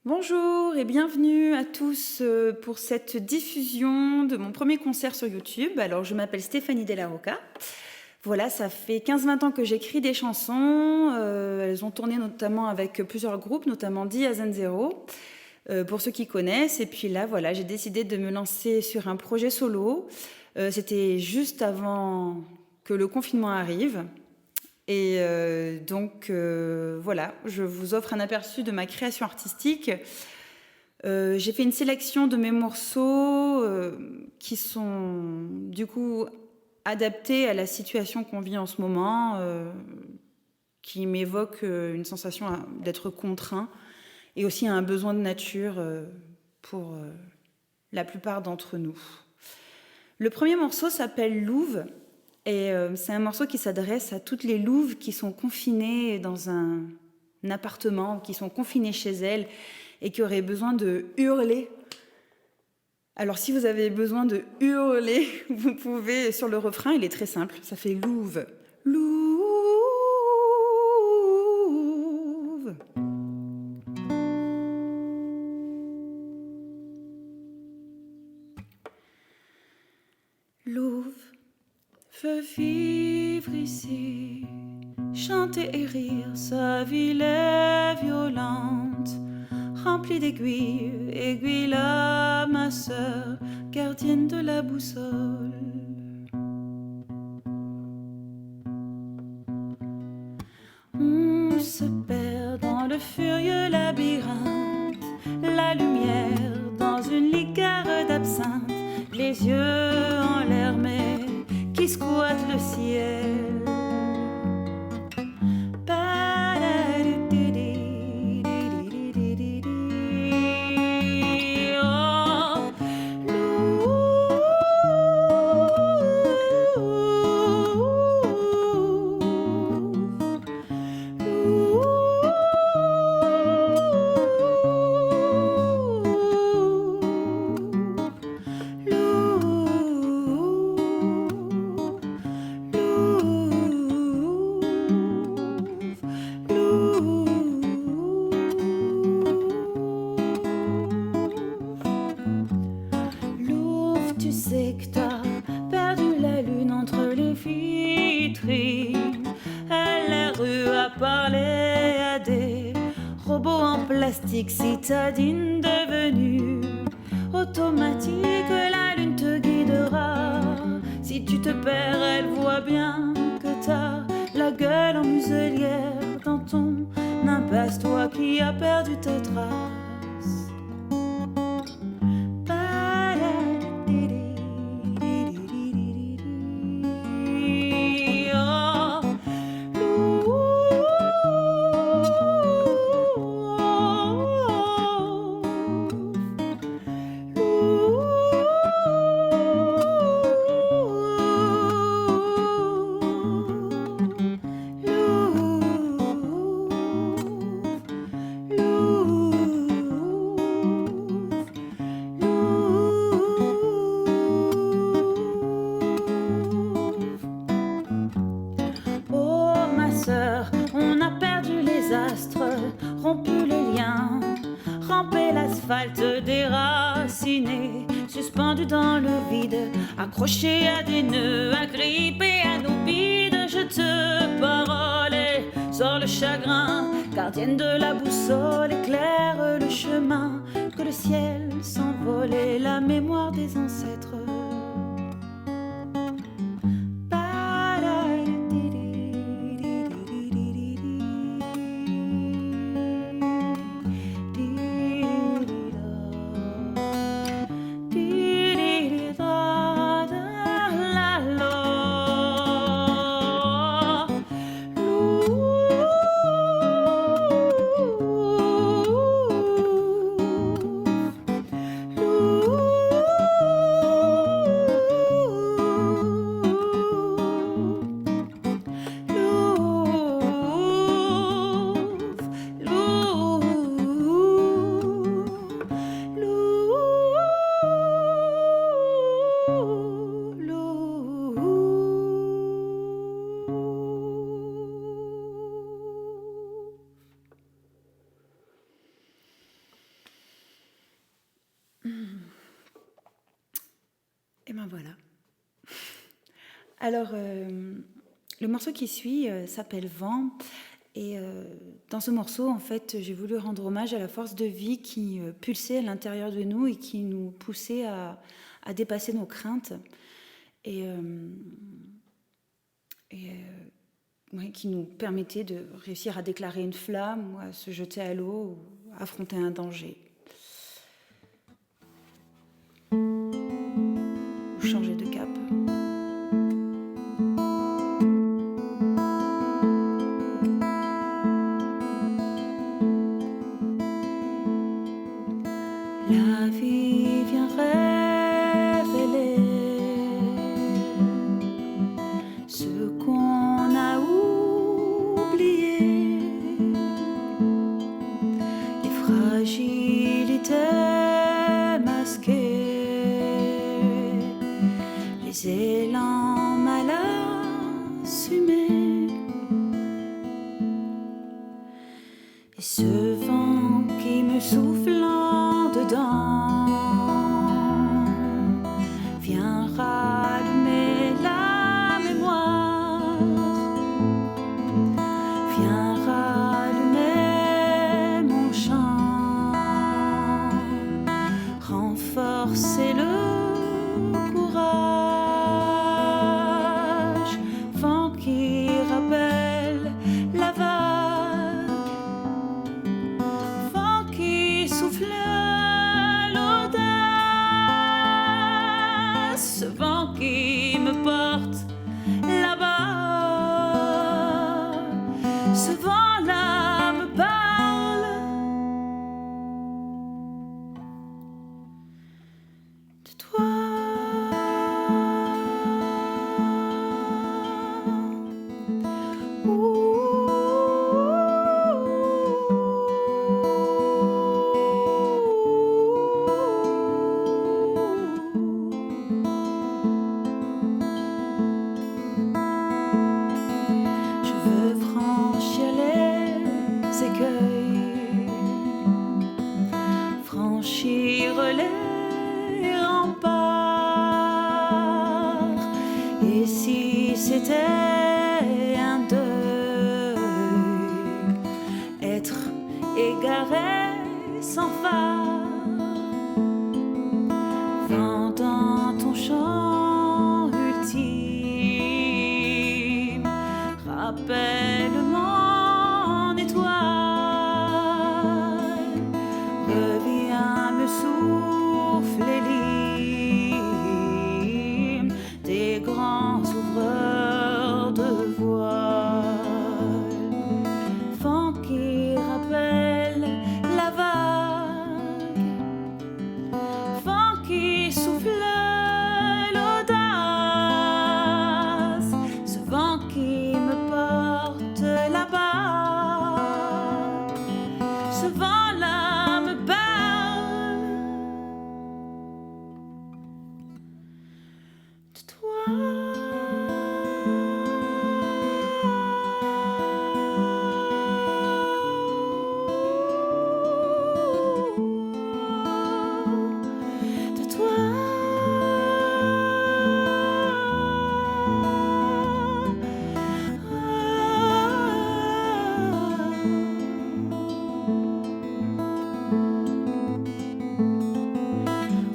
Bonjour et bienvenue à tous pour cette diffusion de mon premier concert sur YouTube. Alors, je m'appelle Stéphanie Della Rocca. Voilà, ça fait 15-20 ans que j'écris des chansons. Elles ont tourné notamment avec plusieurs groupes, notamment Diazen Zero, pour ceux qui connaissent. Et puis là, voilà, j'ai décidé de me lancer sur un projet solo. C'était juste avant que le confinement arrive. Et voilà, je vous offre un aperçu de ma création artistique. J'ai fait une sélection de mes morceaux qui sont du coup adaptés à la situation qu'on vit en ce moment, qui m'évoquent une sensation d'être contraint et aussi un besoin de nature pour la plupart d'entre nous. Le premier morceau s'appelle Louve. Et c'est un morceau qui s'adresse à toutes les louves qui sont confinées dans un appartement, qui sont confinées chez elles et qui auraient besoin de hurler. Alors si vous avez besoin de hurler, vous pouvez, sur le refrain, il est très simple, ça fait louve. Louve. Louve veut vivre ici, chanter et rire, sa ville est violente, remplie d'aiguilles, aiguille là, ma sœur, gardienne de la boussole. On se perd dans le furieux labyrinthe, la lumière dans une liqueur d'absinthe, les yeux en l'air mais qui squatte le ciel. Tu sais que t'as perdu la lune entre les vitrines. À la rue à parler à des robots en plastique citadines devenus automatiques. La lune te guidera. Si tu te perds, elle voit bien que t'as la gueule en muselière dans ton impasse, toi qui as perdu tes traces. On a perdu les astres, rompu le lien, rampé l'asphalte déraciné, suspendu dans le vide, accroché à des nœuds, agrippé à nos bides. Je te parole, sors le chagrin, gardienne de la boussole, éclaire le chemin, que le ciel s'envole et la mémoire des ancêtres. Et ben voilà. Alors, le morceau qui suit s'appelle Vent. Et dans ce morceau, en fait, j'ai voulu rendre hommage à la force de vie qui pulsait à l'intérieur de nous et qui nous poussait à dépasser nos craintes. Et ouais, qui nous permettait de réussir à déclarer une flamme ou à se jeter à l'eau ou à affronter un danger. Ou changer de cap. La vie vient révéler ce qu'on a oublié, les fragilités masquées, les élans mal assumés, et ce vent qui me souffle dedans viens rallumer la mémoire, viens rallumer mon chant, renforcer le courage, vent qui rappelle la vague, vent qui souffle l'audace, vent qui me porte là-bas, ce vent-là me parle de toi. Franchir les remparts, et si c'était un deuil, être égaré sans phare, vent dans ton chant ultime, rappelle mon étoile, reviens me souffler l'hymne des grands ouvreurs de voile, vent qui rappelle la vague, vent qui souffle l'audace, ce vent qui me porte là-bas, ce vent-là me parle de toi. De toi.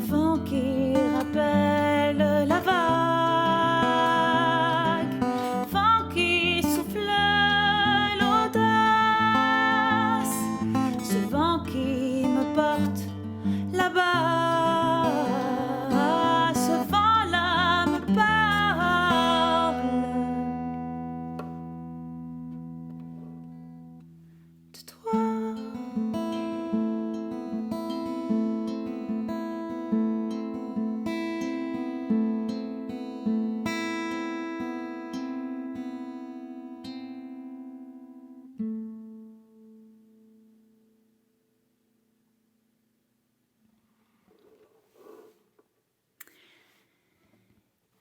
Vent qui rappelle la vague, vent qui souffle l'audace, ce vent qui me porte là-bas, ce vent-là me parle de toi.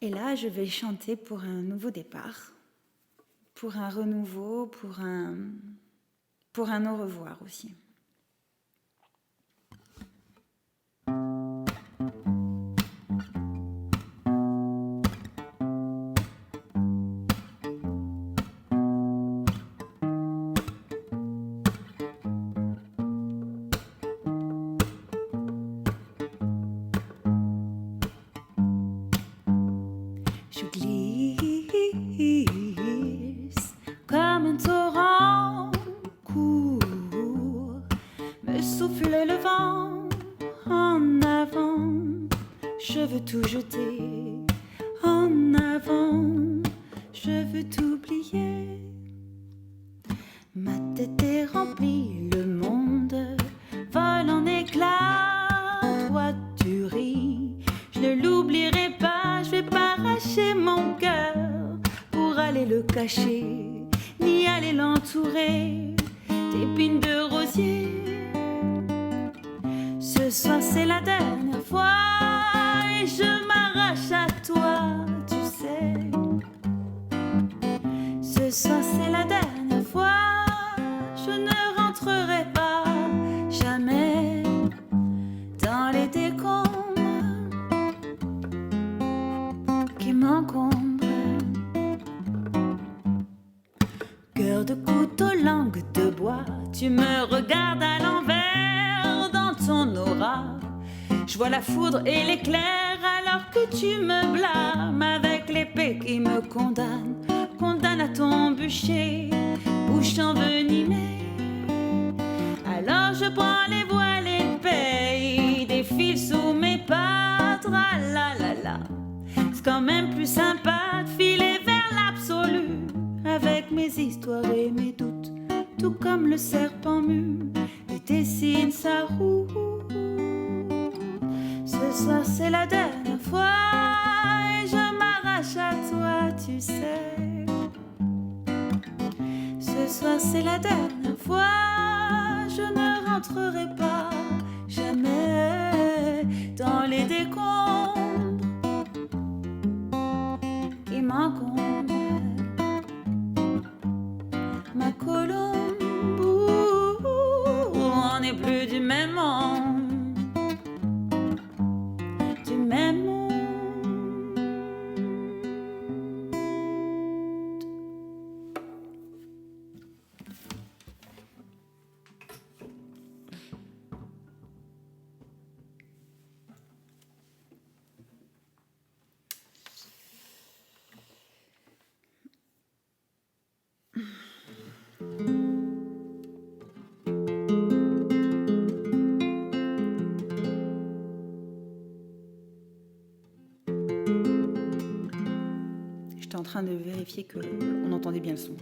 Et là, je vais chanter pour un nouveau départ, pour un renouveau, pour un au revoir aussi. que souffle le vent en avant. Je veux tout jeter en avant. Je veux t'oublier. Ma tête est remplie, le monde vole en éclats. Toi tu ris, je ne l'oublierai pas. Je vais pas arracher mon cœur pour aller le cacher, ni aller l'entourer d'épines de rosier. Ce soir c'est la dernière fois et je m'arrache à toi, tu sais. Ce soir c'est la dernière fois, je ne rentrerai pas jamais dans les décombres qui m'encombrent. Cœur de couteau, langue de bois, tu me regardes à l'envers dans ton aura. Je vois la foudre et l'éclair alors que tu me blâmes avec l'épée qui me condamne à ton bûcher, bouche envenimée. Alors je prends les voiles et le pays défile sous mes pas. Tra la la la. C'est quand même plus sympa de filer vers l'absolu avec mes histoires et mes doutes, tout comme le serpent mu et dessine sa roue. Ce soir c'est la dernière fois et je m'arrache à toi, tu sais. Ce soir c'est la dernière fois, je ne rentrerai pas jamais dans les décombres qui m'encombrent. Ma colombe, on n'est plus du même monde, du même monde. J'étais en train de vérifier qu'on entendait bien le son.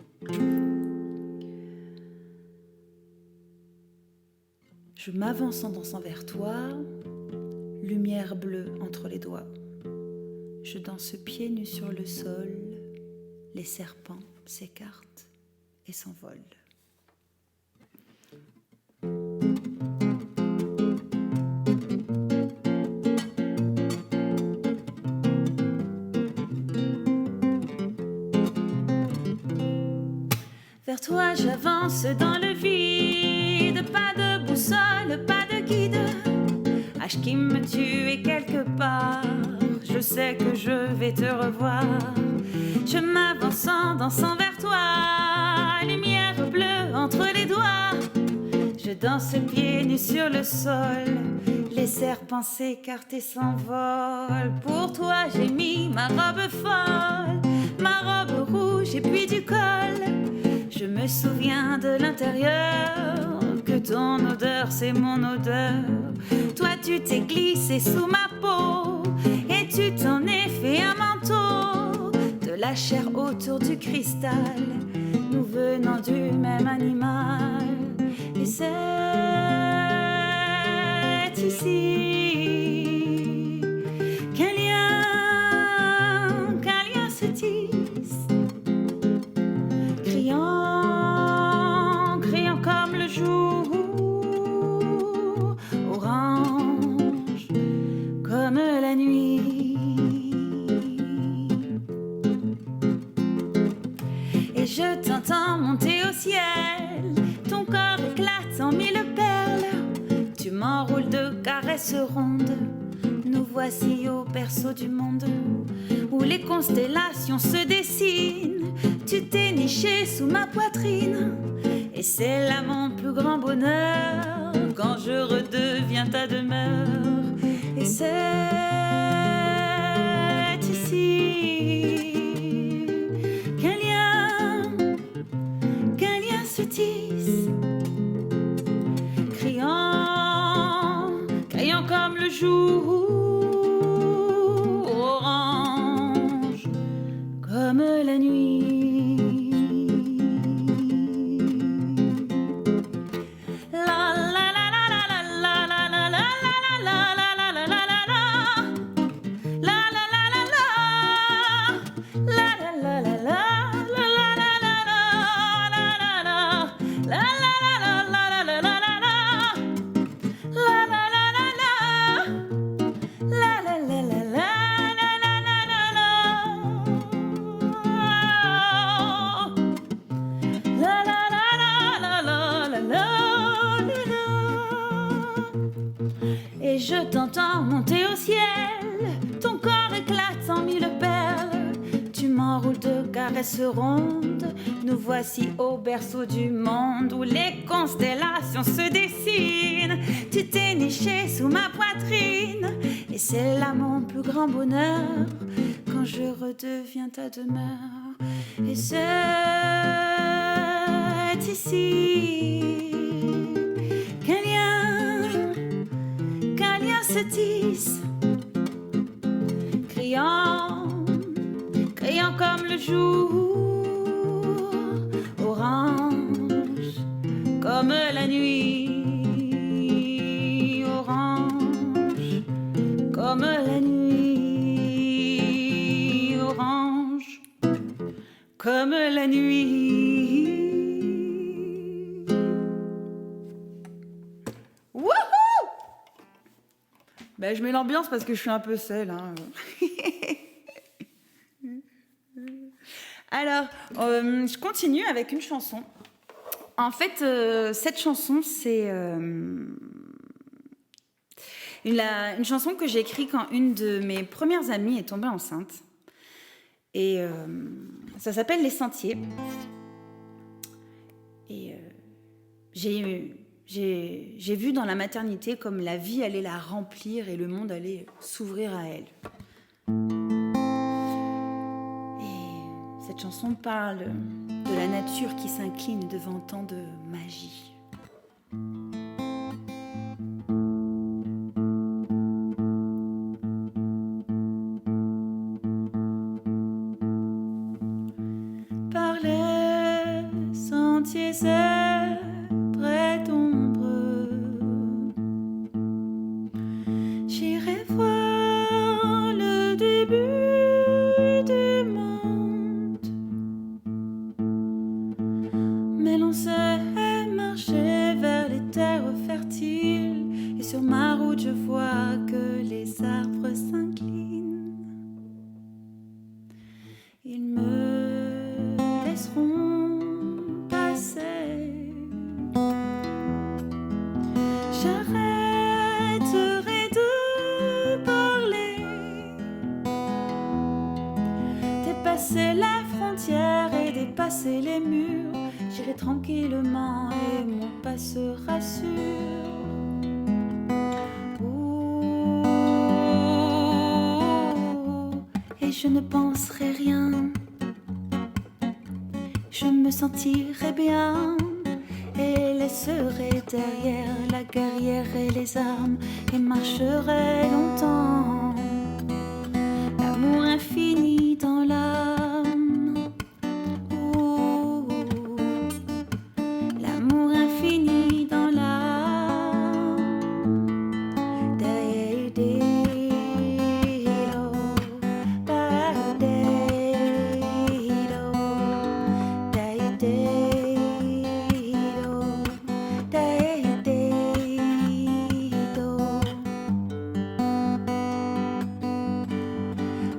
Je m'avance en dansant vers toi, lumière bleue entre les doigts. Je danse pieds nus sur le sol, les serpents s'écartent et s'envolent. Vers toi j'avance dans le vide, pas de boussole, pas de guide. H qui me tue et quelque part, je sais que je vais te revoir. Je m'avance en dansant vers toi, lumière bleue entre les doigts. Je danse pieds nus sur le sol, les serpents s'écartent et s'envolent. Pour toi j'ai mis ma robe folle, ma robe rouge et puis du col. Je me souviens de l'intérieur, que ton odeur c'est mon odeur. Toi tu t'es glissé sous ma peau et tu t'en es fait un manteau. De la chair autour du cristal, nous venons du même animal. Et c'est ici qu'un lien se tisse, criant comme le jour, orange comme la nuit. Et je t'entends monter au ciel, ton corps éclate en mille perles. Tu m'enroules de caresses rondes, nous voici au berceau du monde, où les constellations se dessinent. Tu t'es niché sous ma poitrine, et c'est là mon plus grand bonheur, quand je redeviens ta demeure. Et c'est ici qu'un lien se tisse, criant le jour, orange comme la nuit. La la la la la la la la la la la la la la la la. La la la la la. La la la la la. La la la la la. La la la. La la la la la la la la la. La la la la la. La la la la la. La la la la la. La la la la la la la la. Et je t'entends monter au ciel, ton corps éclate en mille perles, tu m'enroules de caresses rondes, nous voici au berceau du monde où les constellations se dessinent, tu t'es niché sous ma poitrine, et c'est là mon plus grand bonheur, quand je redeviens ta demeure, et c'est ici qu'un lien se tisse, criant comme le jour, orange comme la nuit, orange comme la nuit, orange comme la nuit. Wouhou! Ben, je mets l'ambiance parce que je suis un peu seule. Hein. Alors, je continue avec une chanson. En fait, cette chanson, c'est une chanson que j'ai écrite quand une de mes premières amies est tombée enceinte. Et ça s'appelle Les Sentiers. Et j'ai vu dans la maternité comme la vie allait la remplir et le monde allait s'ouvrir à elle. Cette chanson parle de la nature qui s'incline devant tant de magie. Par les sentiers zèbres et d'ombre, j'irai voir le début du monde. Mais l'on sait marcher vers les terres fertiles, et sur ma route je vois que les arbres s'inclinent. Ils me laisseront passer. J'arrêterai de parler, dépasser la frontière et dépasser les murs. J'irai tranquillement et mon pas se rassure. Et je ne penserai rien, je me sentirai bien et laisserai derrière la guerrière et les armes et marcherai longtemps. L'amour infini dans l'âme, l'amour infini dans l'âme.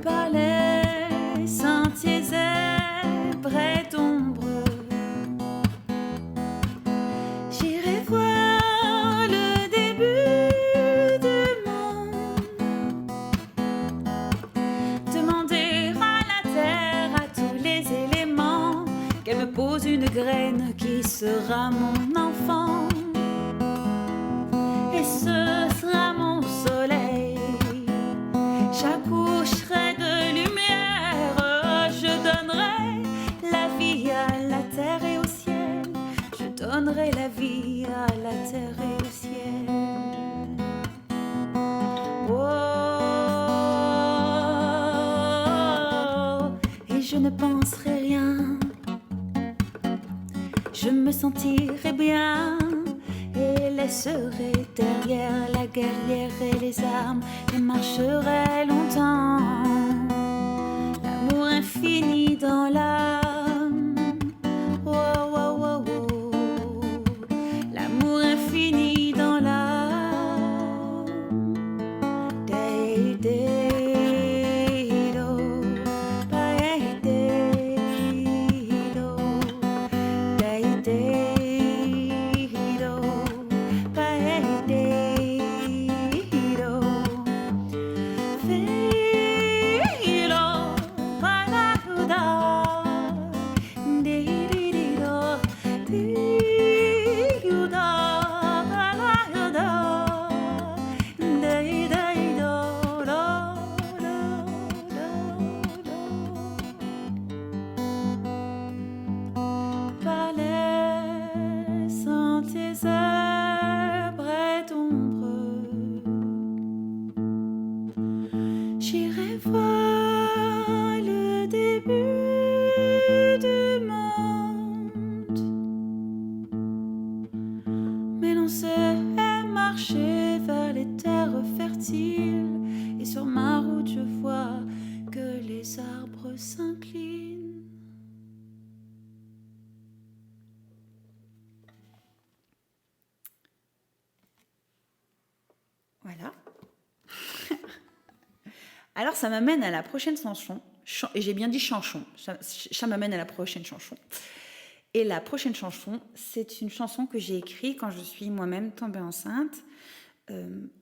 Par les sentiers zèbres et d'ombre, j'irai voir le début du monde. Demander à la terre, à tous les éléments, qu'elle me pose une graine qui sera mon enfant. Et ce sera mon soleil. J'accoucherai de lumière. Je donnerai la vie à la terre et au ciel. Je donnerai la vie à la terre et au ciel. ne penserai rien. Je me sentirai bien et laisserai derrière la guerrière et les armes et marcherai longtemps. L'amour infini dans l'âme. Oh, oh, oh, oh. L'amour infini dans l'âme. Day, day, do. Day, day, do. Day, day, do. Day, day, do. Filo, paraguda. Di-di-di-do. Di-do, paraguda. Day-day-do, do, do, do, do. Palais sans tes arbres et d'ombre, j'irai voir le début du monde. Mais l'on sait marcher vers les terres fertiles, et sur ma route je vois que les arbres s'inclinent. Voilà. Alors ça m'amène à la prochaine chanson. Et j'ai bien dit chanson. Ça m'amène à la prochaine chanson. Et la prochaine chanson, c'est une chanson que j'ai écrite quand je suis moi-même tombée enceinte,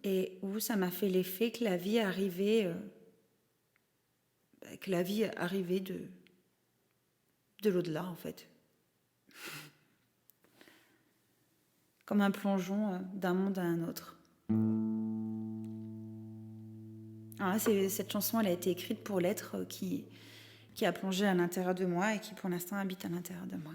et où ça m'a fait l'effet que la vie arrivait, de l'au-delà en fait. Comme un plongeon d'un monde à un autre. Alors là, cette chanson, elle a été écrite pour l'être qui a plongé à l'intérieur de moi et qui pour l'instant habite à l'intérieur de moi.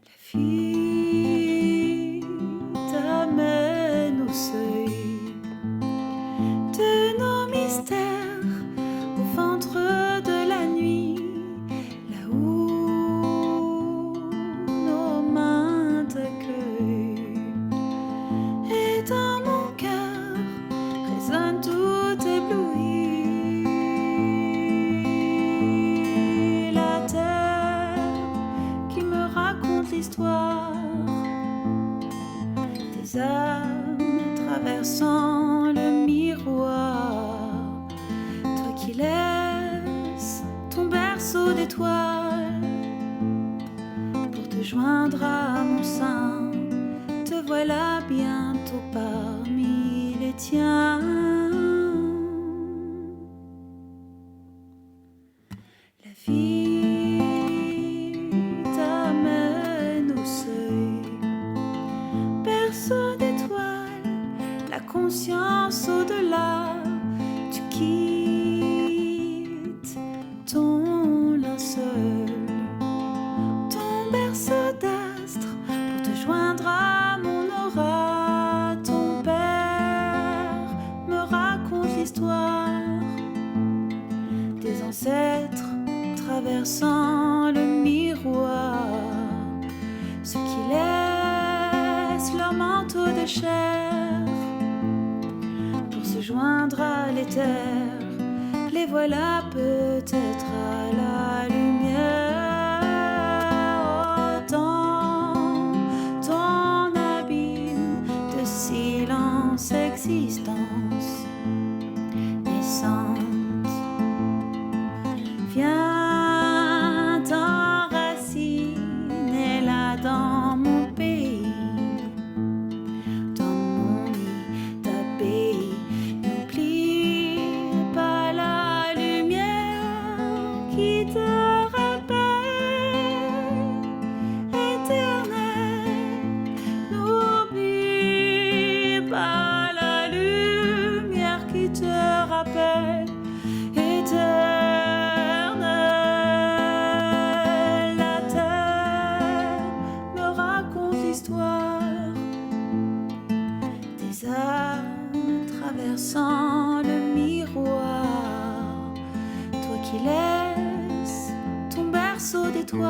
La vie t'amène au seuil de nos mystères, au ventre de la nuit, là où nos mains t'accueillent. Et dans mon cœur résonne tout ébloui la terre qui me raconte l'histoire des âmes traversant le miroir. Toi qui laisses ton berceau d'étoiles pour te joindre à mon sein, te voilà bientôt parmi les tiens. La vie t'amène au seuil, berceau d'étoiles, la conscience au-delà. Tu quittes ton linceul, ton berceau d'astre pour te joindre à mon aura. Ton père me raconte l'histoire des ancêtres traversant le miroir, ceux qui laissent leur manteau de chair pour se joindre à l'éther. Les voilà peut-être à la lumière. Dans ton abîme de silence, existence naissante, viens t'enraciner là dans mon pays, dans mon nid d'abbaye. N'oublie pas la lumière qui te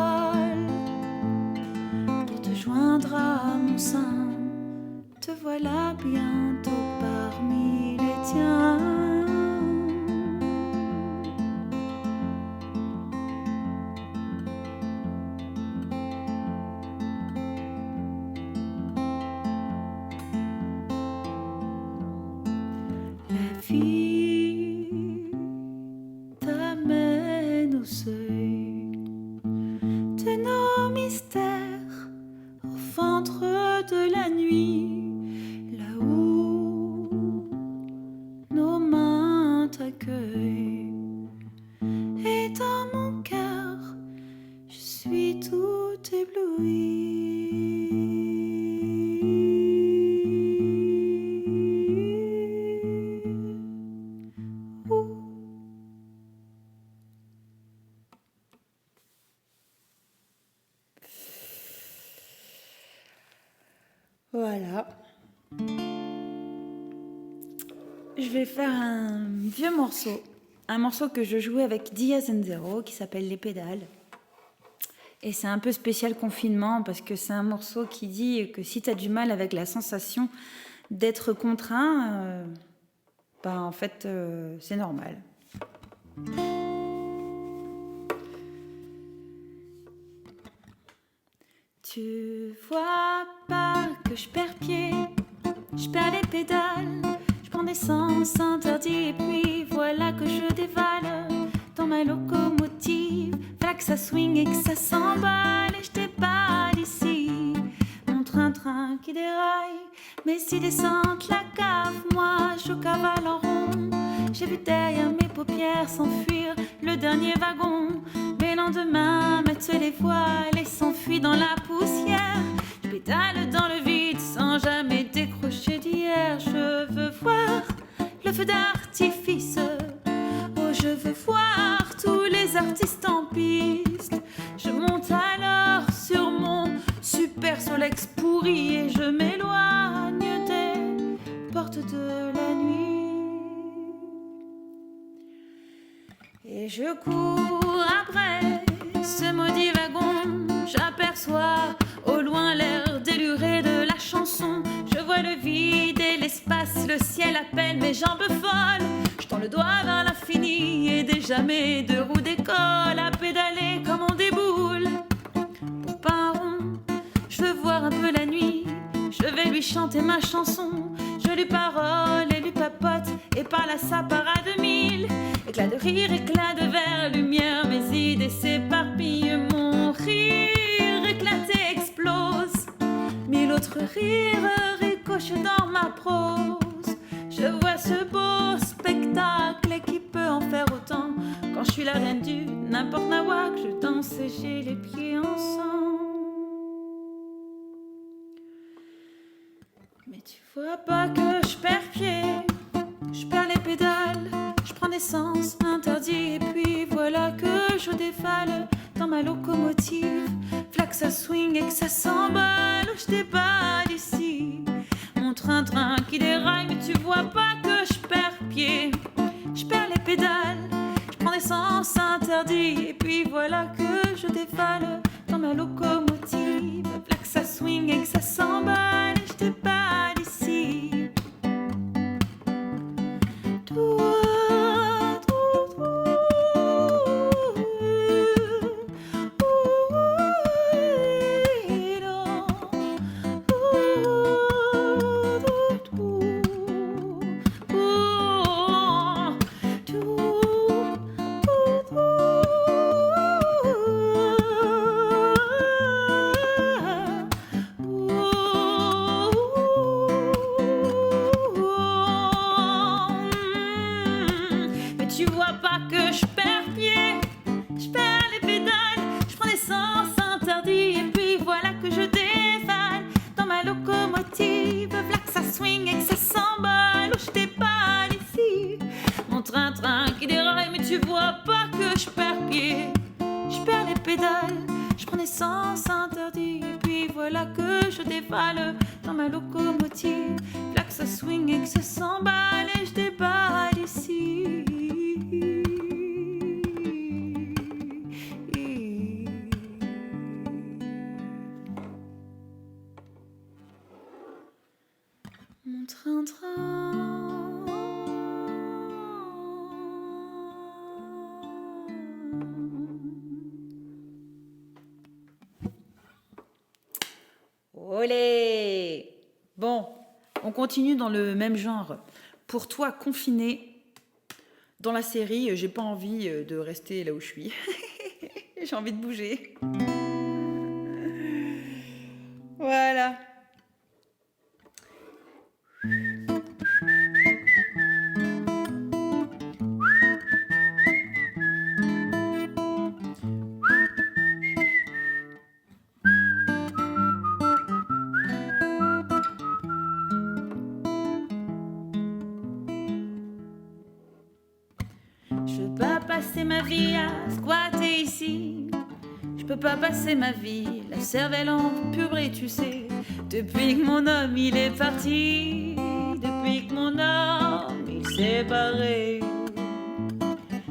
vol pour te joindre à mon sein. Te voilà bientôt parmi les tiens. La vie t'amène au seuil de nos mystères, au ventre de la nuit, là où nos mains t'accueillent. Et dans mon cœur, je suis tout ébloui. Voilà. Je vais faire un vieux morceau. Un morceau que je jouais avec Diaz and Zero qui s'appelle Les Pédales. Et c'est un peu spécial confinement parce que c'est un morceau qui dit que si tu as du mal avec la sensation d'être contraint, en fait, c'est normal. Tu vois pas que je perds pied, je perds les pédales, je prends des sens interdits et puis voilà que je dévale dans ma locomotive. Voilà que ça swing et que ça s'emballe et je déballe ici. Mon train-train qui déraille, mais si descente la cave, moi je cavale en rond. J'ai vu derrière mes paupières s'enfuir le dernier wagon. Les lendemains mettent les voiles et s'enfuient dans la poussière. Je pédale dans le vide sans jamais décrocher d'hier. Je veux voir le feu d'artifice. Oh, je veux voir tous les artistes en piste. Je monte alors sur mon super Solex pourri et je m'éloigne des portes de la nuit. Et je cours après ce maudit wagon. J'aperçois au loin l'air déluré de la chanson. Je vois le vide et l'espace, le ciel appelle mes jambes folles. Je tends le doigt vers l'infini et déjà mes deux roues décollent à pédaler comme on déboule. Pour pas un rond, je veux voir un peu la nuit. Je vais lui chanter ma chanson. Je lui parole et lui papote et parle à ça part à 2000. Éclat de rire, éclat de verre, lumière, mes idées s'éparpillent. Mon rire éclaté explose. 1000 autres rires ricochent dans ma prose. Je vois ce beau spectacle et qui peut en faire autant. Quand je suis la reine du n'importe nawak, je danse et j'ai les pieds en sang. Mais tu vois pas que je perds pied, je perds les pédales, je prends des sens interdits et puis voilà que je défale dans ma locomotive. V'là que ça swing et que ça s'emballe, je déballe ici. Mon train-train qui déraille, mais tu vois pas que je perds pied, je perds les pédales, je prends des sens interdits et puis voilà que je défale dans ma locomotive. V'là que ça swing et que ça s'emballe, je déballe ici. Tu vois pas que je perds pied, je perds les pédales, je prends des sens interdits et puis voilà que je dévale dans ma locomotive. V'là que ça swing et que ça s'emballe, oh je déballe ici. Mon train-train qui déraille, mais tu vois pas que je perds pied, je perds les pédales, je prends des sens interdits et puis voilà que je dévale dans ma locomotive. V'là que ça swing et que ça s'emballe et je déballe ici. train. Olé! Bon, on continue dans le même genre. Pour toi, confiné, dans la série, j'ai pas envie de rester là où je suis. J'ai envie de bouger. Voilà. Je peux pas passer ma vie à squatter ici. Je peux pas passer ma vie la cervelle en purée, tu sais. Depuis que mon homme il est parti, depuis que mon homme il s'est barré.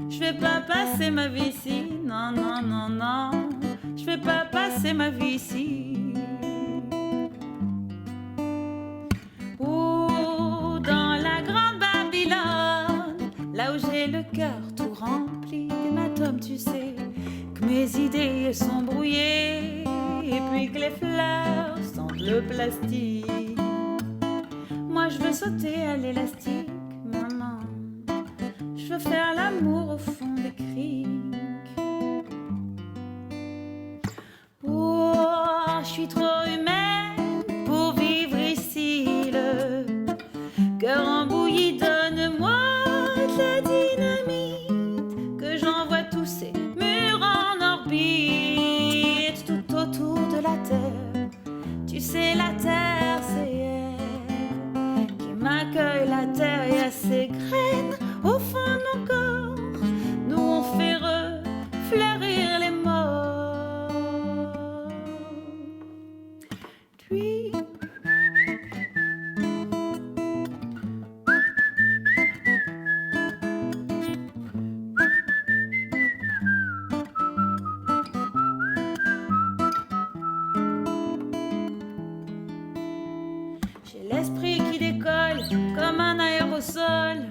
Je vais pas passer ma vie ici, non, non, non, non. Je vais pas passer ma vie ici. Ou dans la grande Babylone, là où j'ai le cœur tout rempli d'hématomes, tu sais, que mes idées sont brouillées et puis que les fleurs sentent le plastique. Moi je veux sauter à l'élastique, maman. Je veux faire l'amour au fond des criques. Oh, je suis trop humaine pour vivre ici. Le cœur en bouillie, donne-moi de la dynamite, que j'envoie tous ces murs en orbite tout autour de la terre. Tu sais, la terre, c'est elle qui m'accueille. La terre, y a ses graines au fond de mon corps. Nous on fait refleurir les morts. Puis j'ai l'esprit qui décolle comme un aérosol.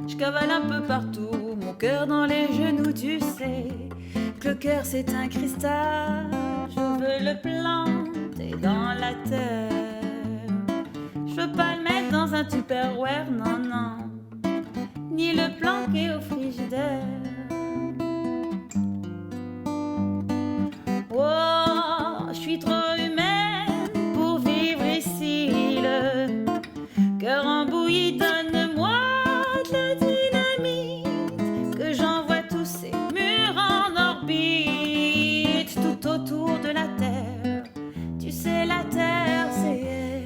Je cavale un peu partout, mon cœur dans les genoux, tu sais que le cœur c'est un cristal. Je veux le planter dans la terre. Je veux pas le mettre dans un Tupperware, non, non, ni le planquer au frigidaire. Oh, je suis trop humaine pour vivre ici. Le cœur en bouillie, donne-moi de la dynamite, que j'envoie tous ces murs en orbite tout autour de la terre. Tu sais, la terre, c'est elle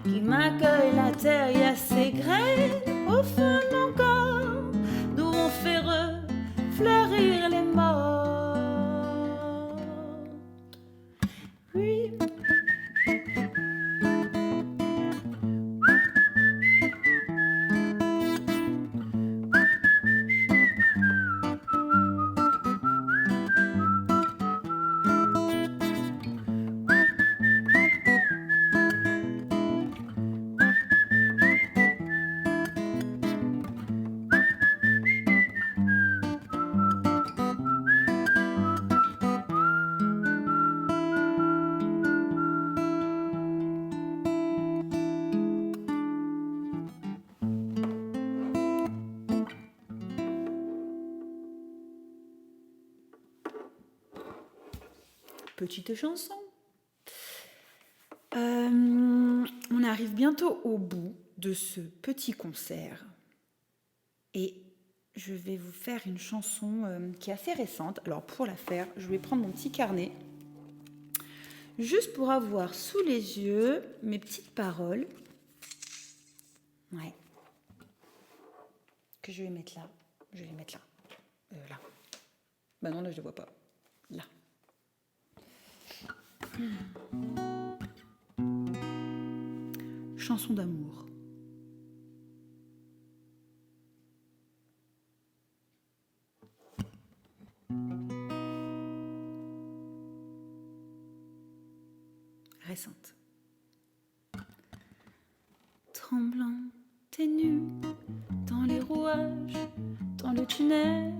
qui m'accueille. La terre, y a ses graines au fond de mon corps. Nous on fait refleurir les morts. Oui. Petite chanson. On arrive bientôt au bout de ce petit concert et je vais vous faire une chanson qui est assez récente. Alors pour la faire, je vais prendre mon petit carnet juste pour avoir sous les yeux mes petites paroles. Ouais. Que je vais mettre là. Je vais les mettre là. Là. Bah non, là je ne les vois pas. Là. Chanson d'amour. Récente. Tremblant et nu dans les rouages, dans le tunnel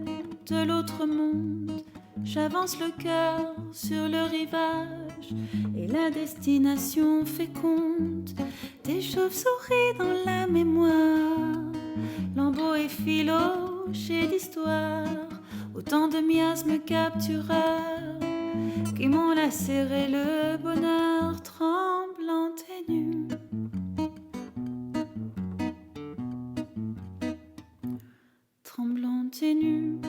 de l'autre monde, j'avance le cœur sur le rivage et la destination féconde. Des chauves-souris dans la mémoire, lambeaux et filochés d'histoire, autant de miasmes captureurs qui m'ont lacéré le bonheur, tremblant et nu. Tremblante et nue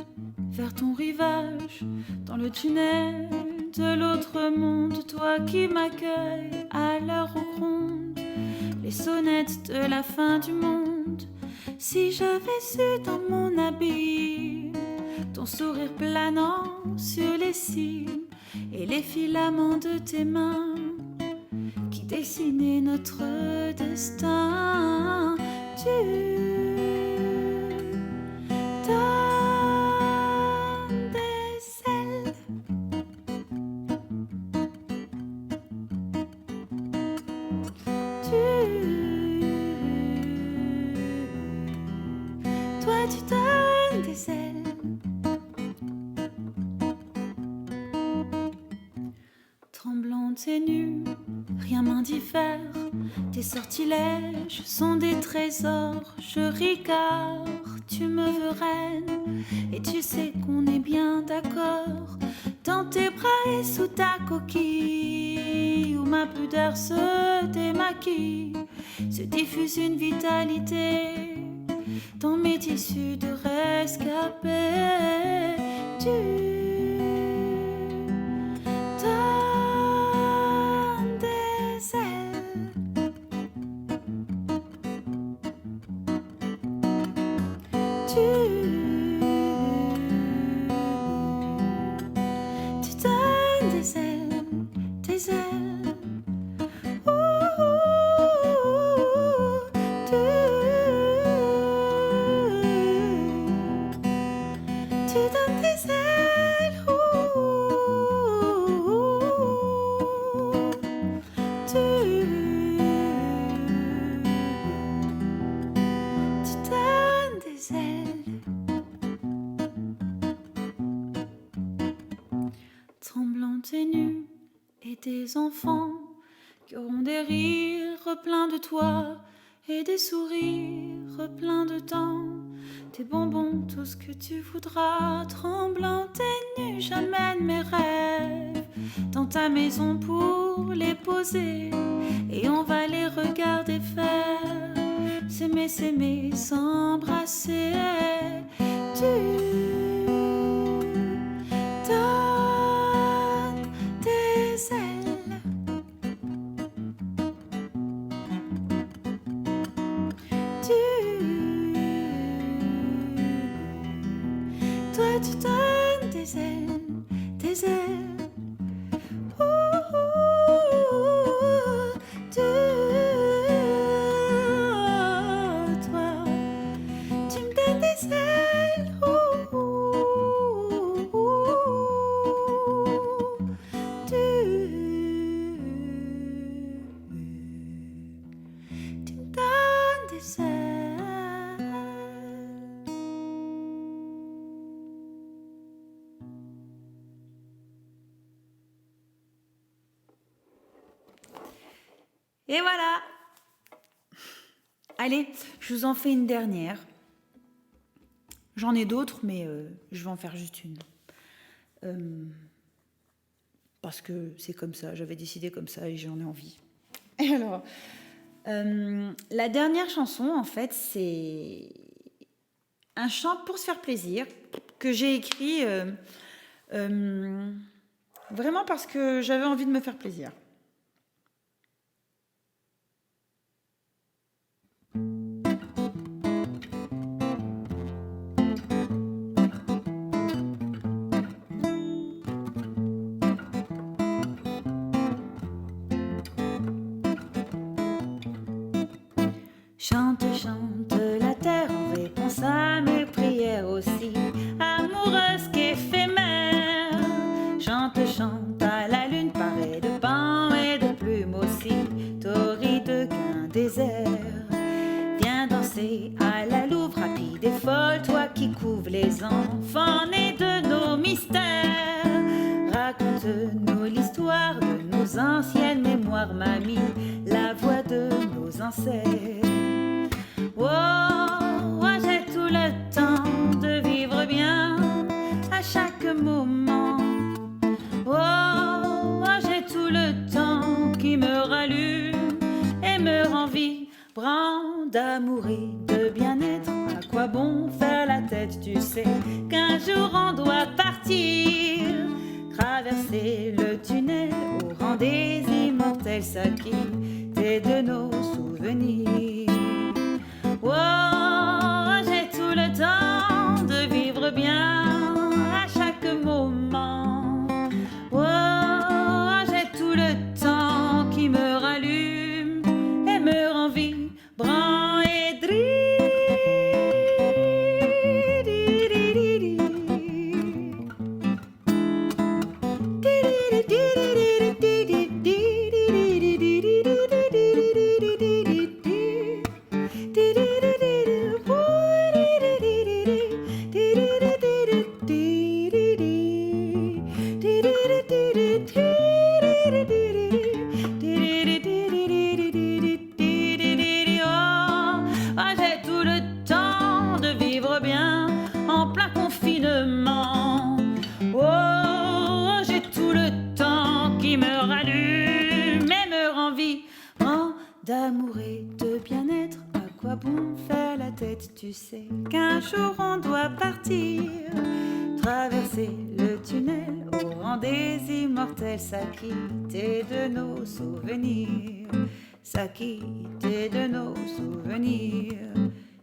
vers ton rivage, dans le tunnel de l'autre monde, toi qui m'accueilles à l'heure où grondent les sonnettes de la fin du monde. Si j'avais su dans mon abîme ton sourire planant sur les cimes et les filaments de tes mains qui dessinaient notre destin, tu tremblante et nue, rien m'indiffère. Tes sortilèges sont des trésors. Je ris car tu me veux reine, et tu sais qu'on est bien d'accord. Dans tes bras et sous ta coquille, où ma pudeur se démaquille, se diffuse une vitalité dans mes tissus de rescapé. Tu des enfants qui auront des rires pleins de toi et des sourires pleins de temps, des bonbons, tout ce que tu voudras. Tremblante et nue, j'amène mes rêves dans ta maison pour les poser, et on va les regarder faire, s'aimer, s'embrasser. Tu donnes des ailes, des ailes. Toi, tu me donnes des ailes. Tu me donnes des ailes. Et voilà. Allez, je vous en fais une dernière. J'en ai d'autres, mais je vais en faire juste une. Parce que c'est comme ça, j'avais décidé comme ça et j'en ai envie. Et alors, la dernière chanson, en fait, c'est un chant pour se faire plaisir que j'ai écrit vraiment parce que j'avais envie de me faire plaisir. Chante, chante la terre en réponse à mes prières aussi, amoureuse qu'éphémère. Chante, chante à la lune parée de pain et de plumes aussi, torride qu'un désert. nos enfants nés de nos mystères. Raconte-nous l'histoire de nos anciennes mémoires, mamie, la voix de nos ancêtres. Oh, oh, j'ai tout le temps de vivre bien à chaque moment. Oh, oh, j'ai tout le temps qui me rallume et me rend vibrant d'amour et de bien-être. À quoi bon faire la tête, tu sais qu'un jour on doit partir, traverser le tunnel au rang des immortels, s'acquitter de nos souvenirs. Oh, j'ai tout le temps de vivre bien à chaque moment. Oh, j'ai tout le temps qui me rallume et me rend vibrant et d'amour et de bien-être. À quoi bon faire la tête, tu sais qu'un jour on doit partir, traverser le tunnel au rang des immortels, s'acquitter de nos souvenirs, s'acquitter de nos souvenirs,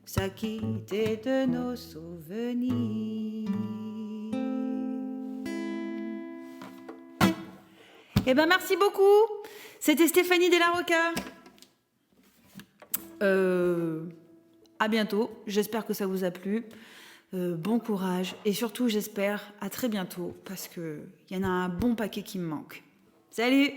s'acquitter de nos souvenirs. Eh ben merci beaucoup. C'était Stéphanie Della Rocca. À bientôt, j'espère que ça vous a plu, bon courage et surtout j'espère à très bientôt parce qu'il y en a un bon paquet qui me manque. Salut!